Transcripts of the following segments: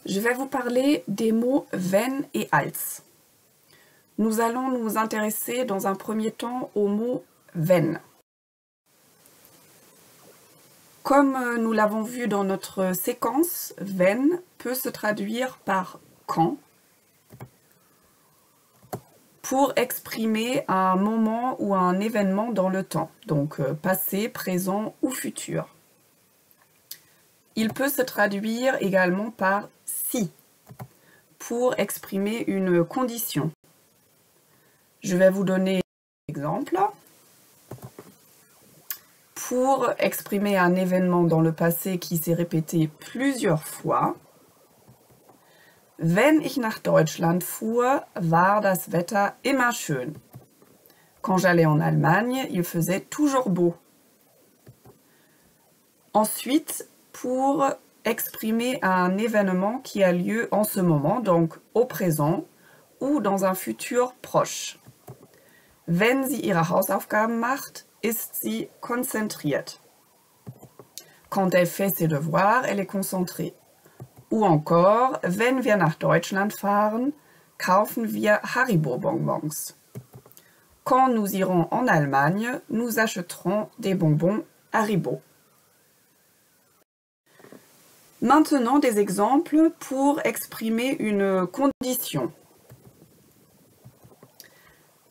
Je vais vous parler des mots wenn et als. Nous allons nous intéresser dans un premier temps au mot wenn. Comme nous l'avons vu dans notre séquence, wenn peut se traduire par quand pour exprimer un moment ou un événement dans le temps, donc passé, présent ou futur. Il peut se traduire également par si pour exprimer une condition. Je vais vous donner un exemple. Pour exprimer un événement dans le passé qui s'est répété plusieurs fois. Wenn ich nach Deutschland fuhr, war das Wetter immer schön. Quand j'allais en Allemagne, il faisait toujours beau. Ensuite, pour exprimer un événement qui a lieu en ce moment, donc au présent, ou dans un futur proche. Wenn sie ihre Hausaufgaben macht, ist sie konzentriert. Quand elle fait ses devoirs, elle est concentrée. Ou encore, wenn wir nach Deutschland fahren, kaufen wir Haribo-Bonbons. Quand nous irons en Allemagne, nous achèterons des bonbons Haribo. Maintenant, des exemples pour exprimer une condition.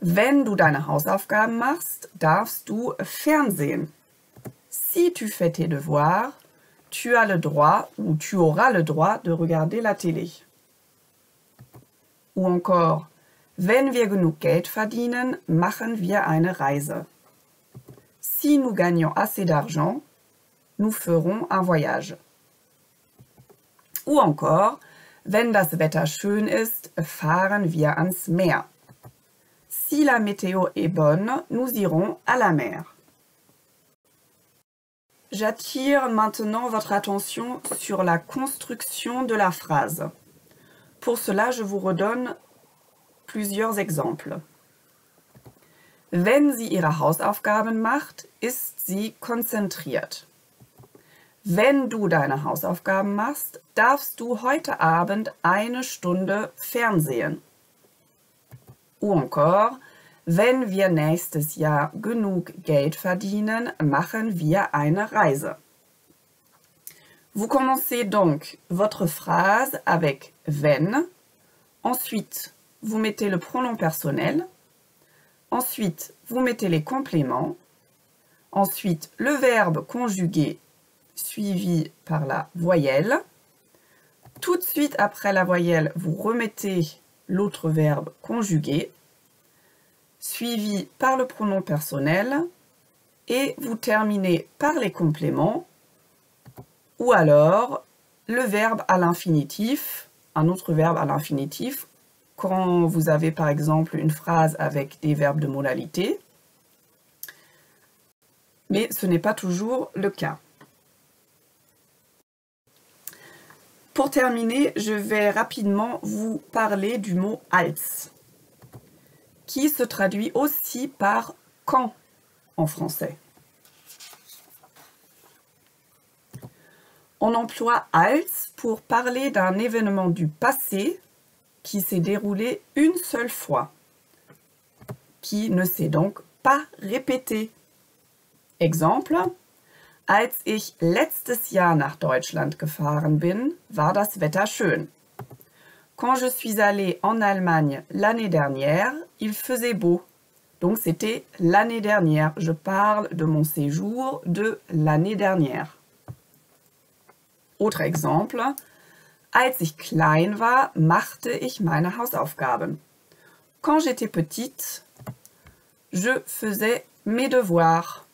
Wenn du deine Hausaufgaben machst, darfst du Fernsehen. Si tu fais tes devoirs, tu as le droit ou tu auras le droit de regarder la télé. Ou encore, wenn wir genug Geld verdienen, machen wir eine Reise. Si nous gagnons assez d'argent, nous ferons un voyage. Ou encore, wenn das Wetter schön ist, fahren wir ans Meer. Si la météo est bonne, nous irons à la mer. J'attire maintenant votre attention sur la construction de la phrase. Pour cela, je vous redonne plusieurs exemples. Wenn sie ihre Hausaufgaben macht, ist sie konzentriert. Wenn du deine Hausaufgaben machst, darfst du heute Abend 1 Stunde Fernsehen. Ou encore, wenn wir nächstes Jahr genug Geld verdienen, machen wir eine Reise. Vous commencez donc votre phrase avec wenn, ensuite vous mettez le pronom personnel, ensuite vous mettez les compléments, ensuite le verbe conjugué suivi par la voyelle. Tout de suite après la voyelle, vous remettez l'autre verbe conjugué, suivi par le pronom personnel, et vous terminez par les compléments, ou alors le verbe à l'infinitif, un autre verbe à l'infinitif, quand vous avez par exemple une phrase avec des verbes de modalité, mais ce n'est pas toujours le cas. Pour terminer, je vais rapidement vous parler du mot als, qui se traduit aussi par quand en français. On emploie als pour parler d'un événement du passé qui s'est déroulé une seule fois, qui ne s'est donc pas répété. Exemple: Als ich letztes Jahr nach Deutschland gefahren bin, war das Wetter schön. Quand je suis allée en Allemagne l'année dernière, il faisait beau. Donc c'était l'année dernière. Je parle de mon séjour de l'année dernière. Autre exemple: Als ich klein war, machte ich meine Hausaufgaben. Quand j'étais petite, je faisais mes devoirs.